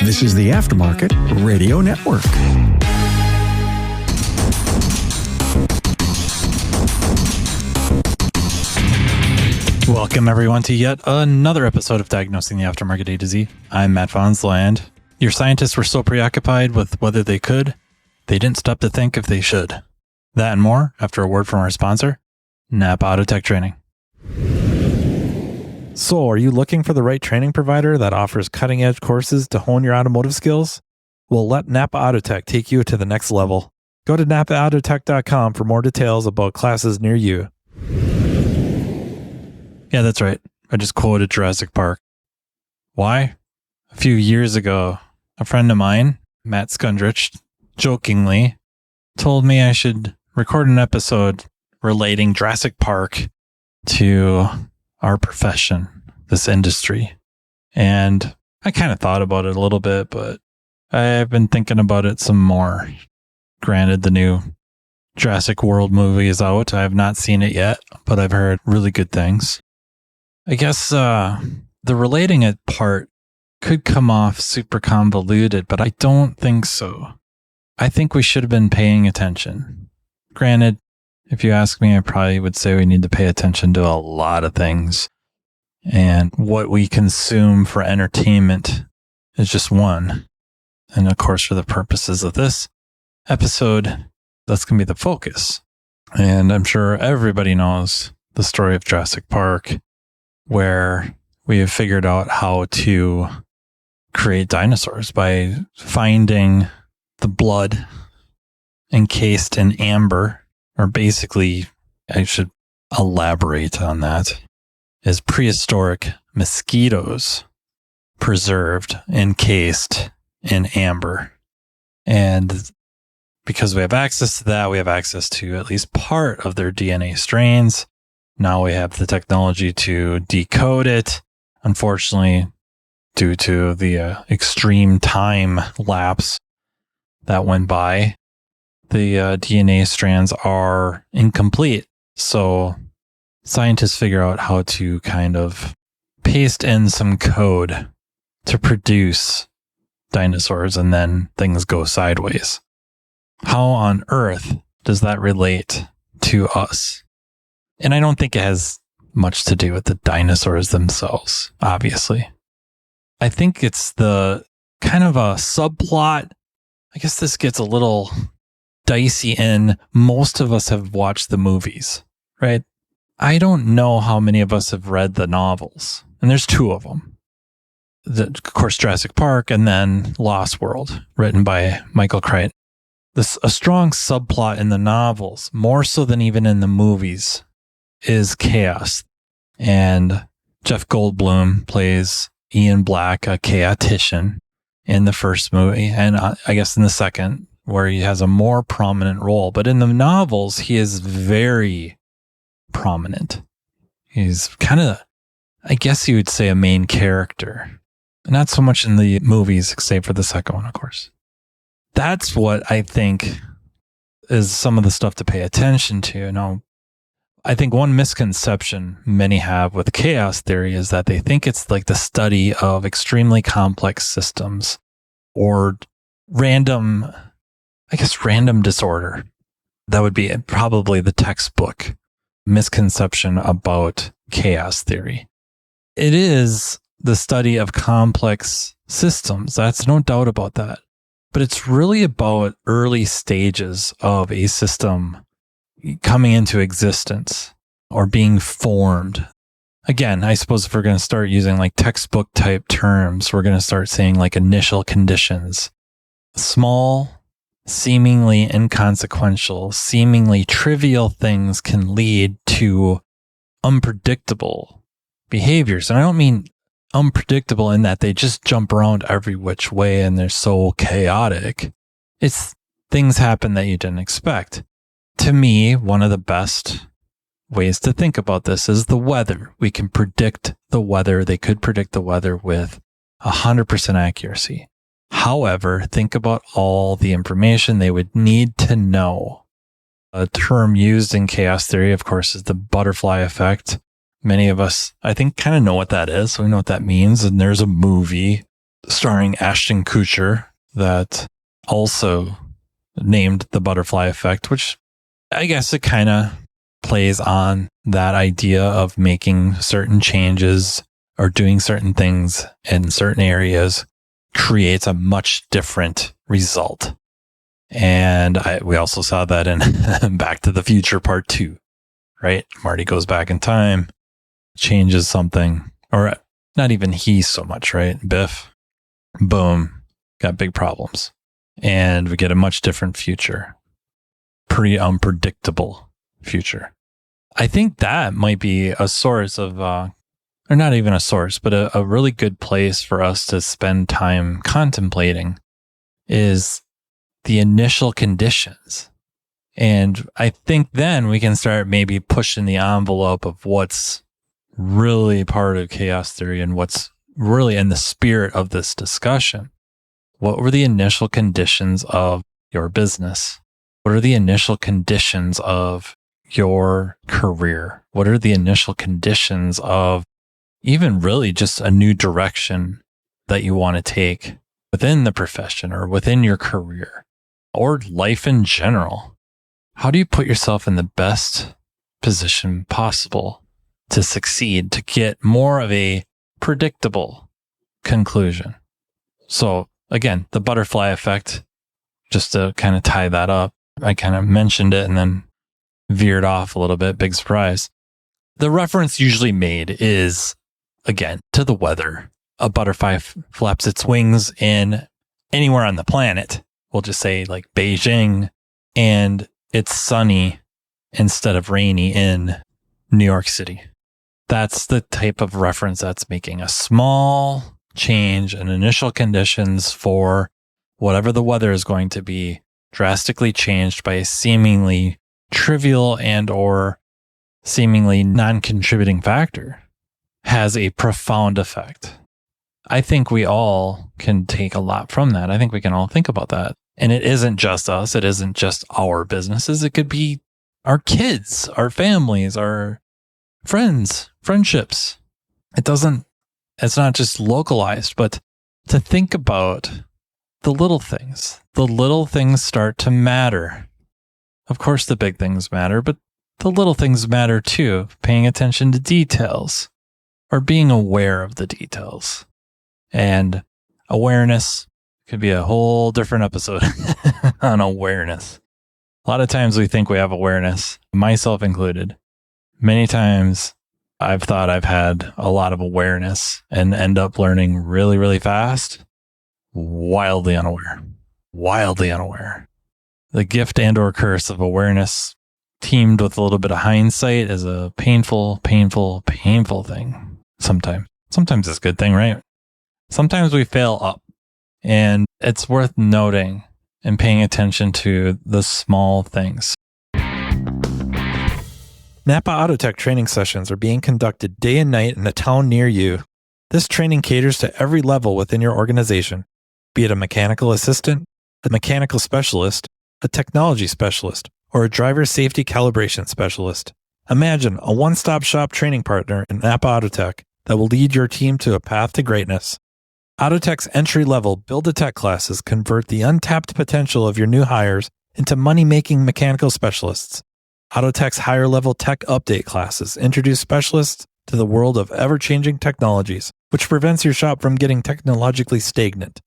This is the Aftermarket Radio Network. Welcome, everyone, to yet another episode of Diagnosing the Aftermarket A to Z. I'm Matt Fanslow, and your scientists were so preoccupied with whether they could, they didn't stop to think if they should. That and more after a word from our sponsor, NAPA Autotech Training. So, are you looking for the right training provider that offers cutting-edge courses to hone your automotive skills? Well, let NAPA Autotech take you to the next level. Go to napaautotech.com for more details about classes near you. Yeah, that's right. I just quoted Jurassic Park. Why? A few years ago, a friend of mine, Matt Skundrich, jokingly told me I should record an episode relating Jurassic Park to our profession, this industry. And I kind of thought about it a little bit, but I've been thinking about it some more. Granted, the new Jurassic World movie is out. I have not seen it yet, but I've heard really good things. I guess the relating it part could come off super convoluted, but I don't think so. I think we should have been paying attention. Granted, if you ask me, I probably would say we need to pay attention to a lot of things. And what we consume for entertainment is just one. And of course, for the purposes of this episode, that's going to be the focus. And I'm sure everybody knows the story of Jurassic Park, where we have figured out how to create dinosaurs by finding the blood encased in amber. Or basically, I should elaborate on that, is prehistoric mosquitoes preserved, encased in amber. And because we have access to that, we have access to at least part of their DNA strains. Now we have the technology to decode it. Unfortunately, due to the extreme time lapse that went by, the DNA strands are incomplete. So scientists figure out how to kind of paste in some code to produce dinosaurs, and then things go sideways. How on earth does that relate to us? And I don't think it has much to do with the dinosaurs themselves, obviously. I think it's the kind of a subplot. I guess this gets a little dicey, and most of us have watched the movies, right? I don't know how many of us have read the novels, and there's two of them. Of course, Jurassic Park, and then Lost World, written by Michael Crichton. A strong subplot in the novels, more so than even in the movies, is chaos. And Jeff Goldblum plays Ian Black, a chaotician, in the first movie, and I guess in the second, where he has a more prominent role. But in the novels, he is very prominent. He's kind of, I guess you would say, a main character. Not so much in the movies, save for the second one, of course. That's what I think is some of the stuff to pay attention to. Now, I think one misconception many have with chaos theory is that they think it's like the study of extremely complex systems or random disorder. That would be probably the textbook misconception about chaos theory. It is the study of complex systems. That's no doubt about that. But it's really about early stages of a system coming into existence or being formed. Again, I suppose if we're going to start using like textbook type terms, we're going to start saying like initial conditions. Small, seemingly inconsequential, seemingly trivial things can lead to unpredictable behaviors. And I don't mean unpredictable in that they just jump around every which way and they're so chaotic. It's things happen that you didn't expect. To me, one of the best ways to think about this is the weather. We can predict the weather. They could predict the weather with 100% accuracy. However, think about all the information they would need to know. A term used in chaos theory, of course, is the butterfly effect. Many of us, I think, kind of know what that is. We know what that means. And there's a movie starring Ashton Kutcher that also named The Butterfly Effect, which I guess it kind of plays on that idea of making certain changes or doing certain things in certain areas creates a much different result. And we also saw that in Back to the Future Part 2, right? Marty goes back in time, changes something, or not even he so much, right? Biff, boom, got big problems. And we get a much different future. Pretty unpredictable future. I think that might be a source of, or not even a source, but a really good place for us to spend time contemplating is the initial conditions. And I think then we can start maybe pushing the envelope of what's really part of chaos theory and what's really in the spirit of this discussion. What were the initial conditions of your business? What are the initial conditions of your career? What are the initial conditions of even really just a new direction that you want to take within the profession or within your career or life in general? How do you put yourself in the best position possible to succeed, to get more of a predictable conclusion? So again, the butterfly effect, just to kind of tie that up, I kind of mentioned it and then veered off a little bit. Big surprise. The reference usually made is, again, to the weather. A butterfly flaps its wings in anywhere on the planet. We'll just say like Beijing, and it's sunny instead of rainy in New York City. That's the type of reference that's making. A small change in initial conditions for whatever the weather is going to be drastically changed by a seemingly trivial and or seemingly non-contributing factor has a profound effect. I think we all can take a lot from that. I think we can all think about that. And it isn't just us. It isn't just our businesses. It could be our kids, our families, our friends, friendships. It's not just localized, but to think about the little things. The little things start to matter. Of course, the big things matter, but the little things matter too. Paying attention to details or being aware of the details. And awareness could be a whole different episode on awareness. A lot of times we think we have awareness, myself included. Many times I've thought I've had a lot of awareness and end up learning really, really fast. Wildly unaware. The gift and or curse of awareness teamed with a little bit of hindsight is a painful thing. Sometimes it's a good thing, right? Sometimes we fail up, and it's worth noting and paying attention to the small things. NAPA Autotech training sessions are being conducted day and night in a town near you. This training caters to every level within your organization, be it a mechanical assistant, a mechanical specialist, a technology specialist, or a driver safety calibration specialist. Imagine a one-stop shop training partner in NAPA Autotech that will lead your team to a path to greatness. Autotech's entry-level Build-A-Tech classes convert the untapped potential of your new hires into money-making mechanical specialists. Autotech's higher-level tech update classes introduce specialists to the world of ever-changing technologies, which prevents your shop from getting technologically stagnant.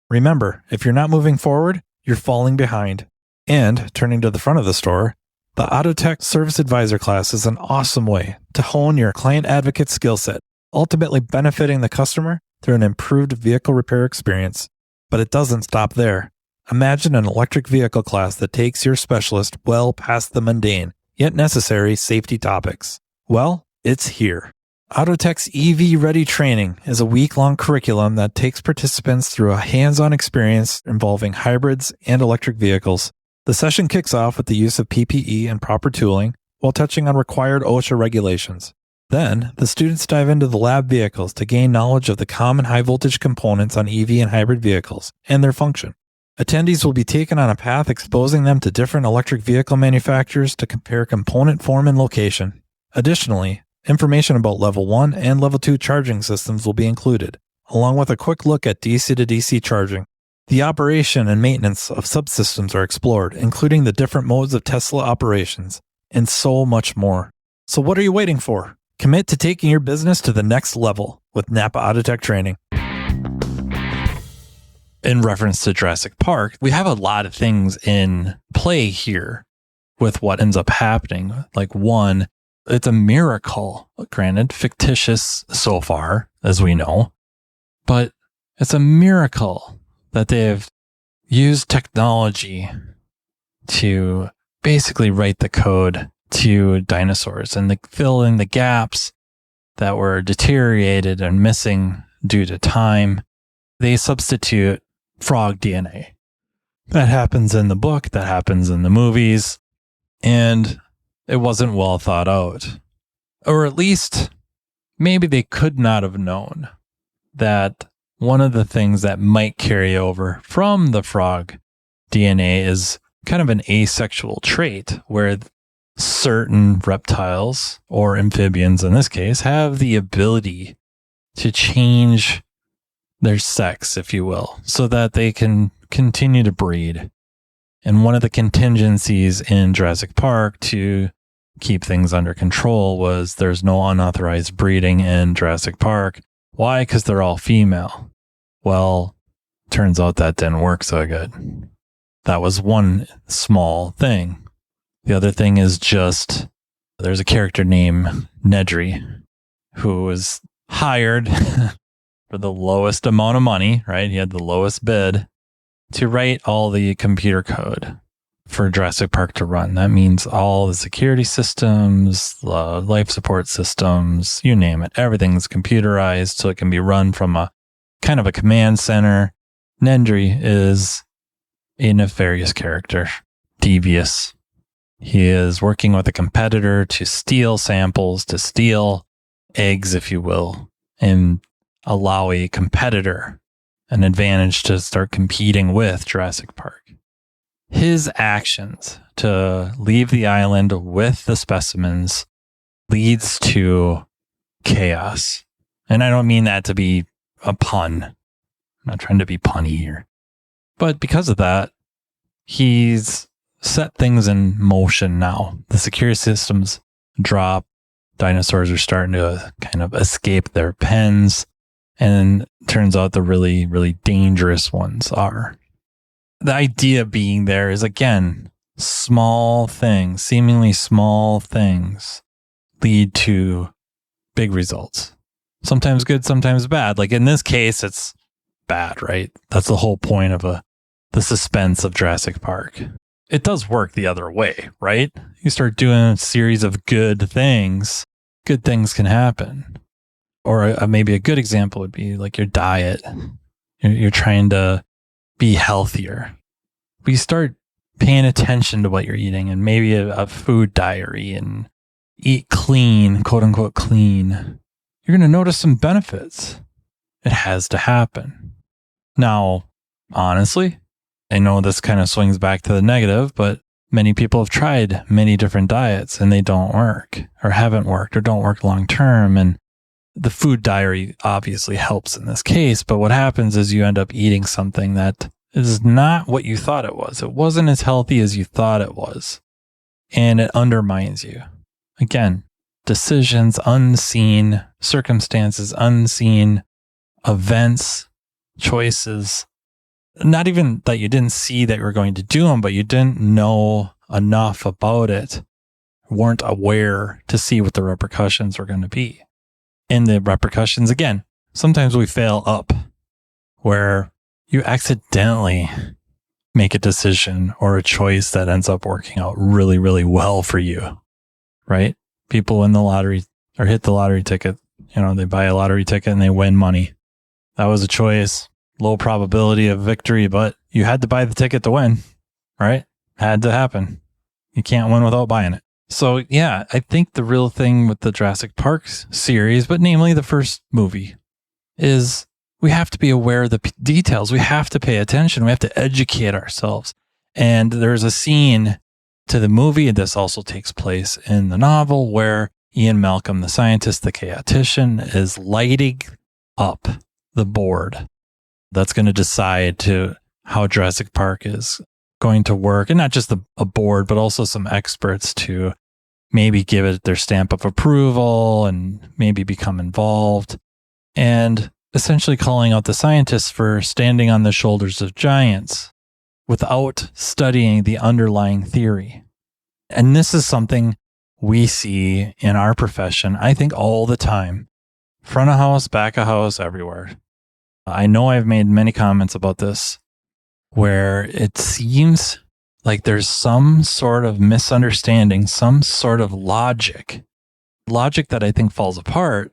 Remember, if you're not moving forward, you're falling behind. And, turning to the front of the store, the Autotech Service Advisor class is an awesome way to hone your client advocate skill set, ultimately benefiting the customer through an improved vehicle repair experience. But it doesn't stop there. Imagine an electric vehicle class that takes your specialist well past the mundane, yet necessary safety topics. Well, it's here. Autotech's EV Ready training is a week-long curriculum that takes participants through a hands-on experience involving hybrids and electric vehicles. The session kicks off with the use of PPE and proper tooling while touching on required OSHA regulations. Then, the students dive into the lab vehicles to gain knowledge of the common high-voltage components on EV and hybrid vehicles and their function. Attendees will be taken on a path exposing them to different electric vehicle manufacturers to compare component form and location. Additionally, information about Level 1 and Level 2 charging systems will be included, along with a quick look at DC to DC charging. The operation and maintenance of subsystems are explored, including the different modes of Tesla operations, and so much more. So what are you waiting for? Commit to taking your business to the next level with NAPA Autotech training. In reference to Jurassic Park, we have a lot of things in play here with what ends up happening. Like one, it's a miracle, granted, fictitious so far, as we know, but it's a miracle that they've used technology to basically write the code to dinosaurs and fill in the gaps that were deteriorated and missing due to time. They substitute frog DNA. That happens in the book, that happens in the movies, and it wasn't well thought out. Or at least maybe they could not have known that one of the things that might carry over from the frog DNA is kind of an asexual trait where certain reptiles, or amphibians in this case, have the ability to change their sex, if you will, so that they can continue to breed. And one of the contingencies in Jurassic Park to keep things under control was there's no unauthorized breeding in Jurassic Park. Why? Because they're all female. Well, turns out that didn't work so good. That was one small thing. The other thing is just there's a character named Nedry who was hired for the lowest amount of money, right? He had the lowest bid to write all the computer code for Jurassic Park to run. That means all the security systems, the life support systems, you name it. Everything's computerized so it can be run from a kind of a command center. Nedry is a nefarious character, devious. He is working with a competitor to steal samples, to steal eggs, if you will, and allow a competitor an advantage to start competing with Jurassic Park. His actions to leave the island with the specimens leads to chaos. And I don't mean that to be a pun. I'm not trying to be punny here. But because of that, he's set things in motion now. The security systems drop. Dinosaurs are starting to kind of escape their pens. And turns out the really, really dangerous ones are. The idea being there is, again, small things, seemingly small things lead to big results. Sometimes good, sometimes bad. Like in this case, it's bad, right? That's the whole point of the suspense of Jurassic Park. It does work the other way, right? You start doing a series of good things can happen. Or maybe a good example would be like your diet. You're trying to be healthier. But you start paying attention to what you're eating and maybe a food diary and eat clean, quote unquote clean. You're going to notice some benefits. It has to happen. Now, honestly, I know this kind of swings back to the negative, but many people have tried many different diets and they don't work or haven't worked or don't work long term. And the food diary obviously helps in this case, but what happens is you end up eating something that is not what you thought it was. It wasn't as healthy as you thought it was, and it undermines you. Again, decisions unseen, circumstances unseen, events, choices, not even that you didn't see that you were going to do them, but you didn't know enough about it, weren't aware to see what the repercussions were going to be. And the repercussions, again, sometimes we fail up where you accidentally make a decision or a choice that ends up working out really, really well for you, right? People win the lottery or hit the lottery ticket. They buy a lottery ticket and they win money. That was a choice, low probability of victory, but you had to buy the ticket to win, right? Had to happen. You can't win without buying it. So yeah, I think the real thing with the Jurassic Park series, but namely the first movie, is we have to be aware of the details. We have to pay attention. We have to educate ourselves. And there's a scene to the movie, and this also takes place in the novel, where Ian Malcolm, the scientist, the chaotician, is lighting up the board that's going to decide how Jurassic Park is going to work. And not just a board, but also some experts to maybe give it their stamp of approval and maybe become involved. And essentially calling out the scientists for standing on the shoulders of giants without studying the underlying theory. And this is something we see in our profession, I think, all the time. Front of house, back of house, everywhere. I know I've made many comments about this where it seems like there's some sort of misunderstanding, some sort of logic that I think falls apart,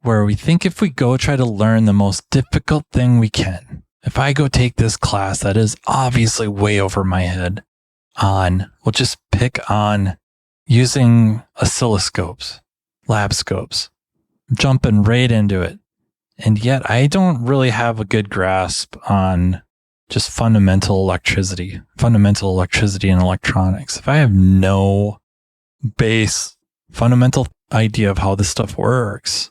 where we think if we go try to learn the most difficult thing we can, if I go take this class that is obviously way over my head we'll just pick on using oscilloscopes, lab scopes, jumping right into it. And yet I don't really have a good grasp on just fundamental electricity and electronics. If I have no base fundamental idea of how this stuff works,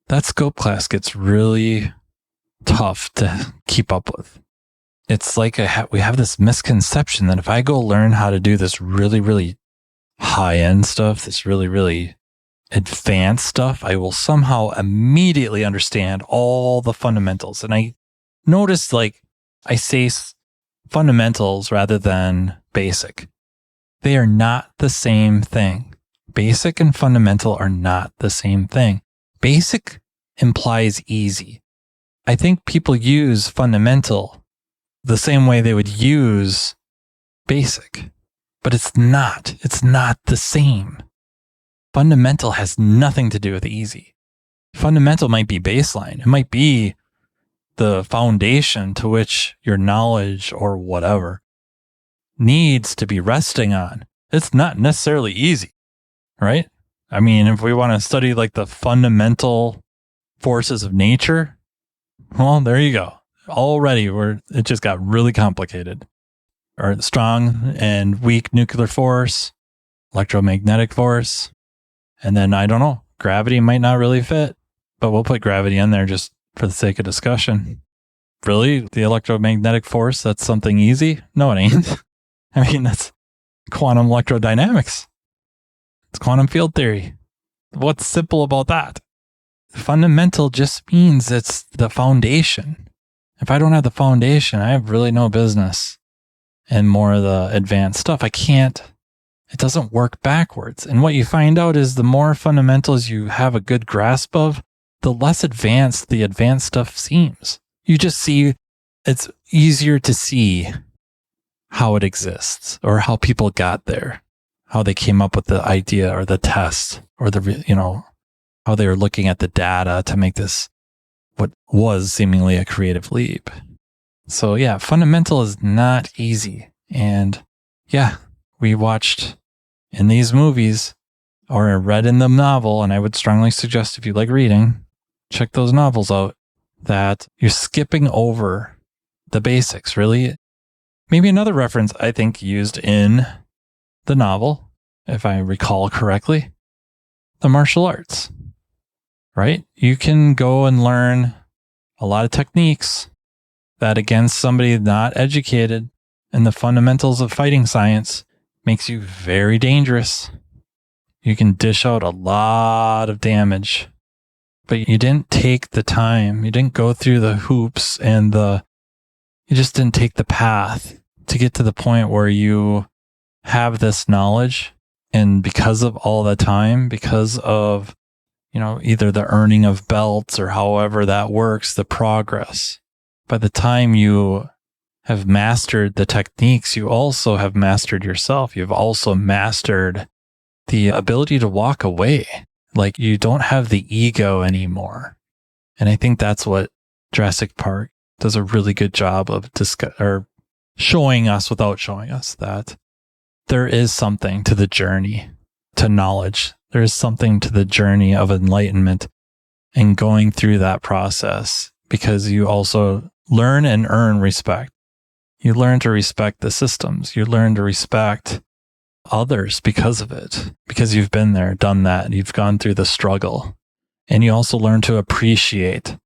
that scope class gets really tough to keep up with. It's like we have this misconception that if I go learn how to do this really, really high-end stuff, this really, really advanced stuff, I will somehow immediately understand all the fundamentals. And I noticed, like, I say fundamentals rather than basic. They are not the same thing. Basic and fundamental are not the same thing. Basic implies easy. I think people use fundamental the same way they would use basic, but it's not the same. Fundamental has nothing to do with easy. Fundamental might be baseline. It might be the foundation to which your knowledge or whatever needs to be resting on. It's not necessarily easy, right? I mean, if we want to study like the fundamental forces of nature, well, there you go. Already it just got really complicated. Or strong and weak nuclear force, electromagnetic force, and then I don't know, gravity might not really fit, but we'll put gravity in there just for the sake of discussion. Really? The electromagnetic force, that's something easy? No, it ain't. I mean, that's quantum electrodynamics. It's quantum field theory. What's simple about that? Fundamental just means it's the foundation. If I don't have the foundation, I have really no business. And more of the advanced stuff, it doesn't work backwards. And what you find out is the more fundamentals you have a good grasp of, the less advanced the advanced stuff seems. You just see, it's easier to see how it exists or how people got there, how they came up with the idea or the test or how they were looking at the data to make this what was seemingly a creative leap. So yeah, fundamental is not easy. And yeah, we watched in these movies or read in the novel, and I would strongly suggest if you like reading, check those novels out, that you're skipping over the basics, really. Maybe another reference I think used in the novel, if I recall correctly, the martial arts, right? You can go and learn a lot of techniques that against somebody not educated in the fundamentals of fighting science makes you very dangerous. You can dish out a lot of damage, but you didn't take the time. You didn't go through the hoops and you just didn't take the path to get to the point where you have this knowledge. And because of all the time, because of, either the earning of belts or however that works, the progress, by the time you have mastered the techniques, you also have mastered yourself. You've also mastered the ability to walk away. Like you don't have the ego anymore. And I think that's what Jurassic Park does a really good job of showing us without showing us, that there is something to the journey to knowledge. There is something to the journey of enlightenment and going through that process, because you also learn and earn respect. You learn to respect the systems. You learn to respect others because of it, because you've been there, done that. You've gone through the struggle. And you also learn to appreciate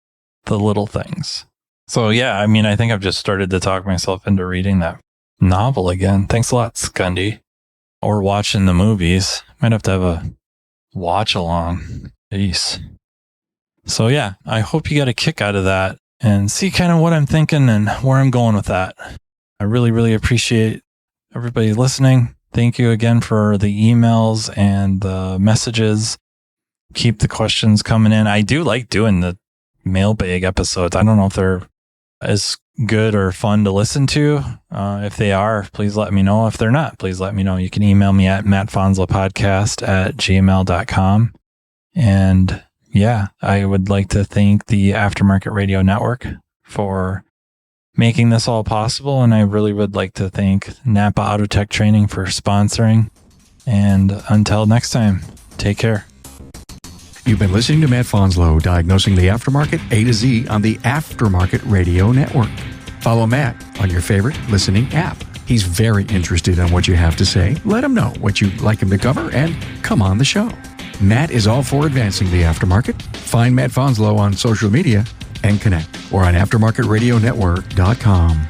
the little things. So yeah, I mean, I think I've just started to talk myself into reading that novel again. Thanks a lot, Skundy. Or watching the movies. Might have to have a watch along. Peace. So yeah, I hope you got a kick out of that and see kind of what I'm thinking and where I'm going with that. I really, really appreciate everybody listening. Thank you again for the emails and the messages. Keep the questions coming in. I do like doing the mailbag episodes. I don't know if they're as good or fun to listen to. If they are, please let me know. If they're not, please let me know. You can email me at mattfonslowpodcast@gmail.com. And yeah, I would like to thank the Aftermarket Radio Network for making this all possible. And I really would like to thank NAPA Autotech Training for sponsoring. And until next time, take care. You've been listening to Matt Fanslow, diagnosing the aftermarket A to Z on the Aftermarket Radio Network. Follow Matt on your favorite listening app. He's very interested in what you have to say. Let him know what you'd like him to cover and come on the show. Matt is all for advancing the aftermarket. Find Matt Fanslow on social media and connect or on aftermarketradionetwork.com.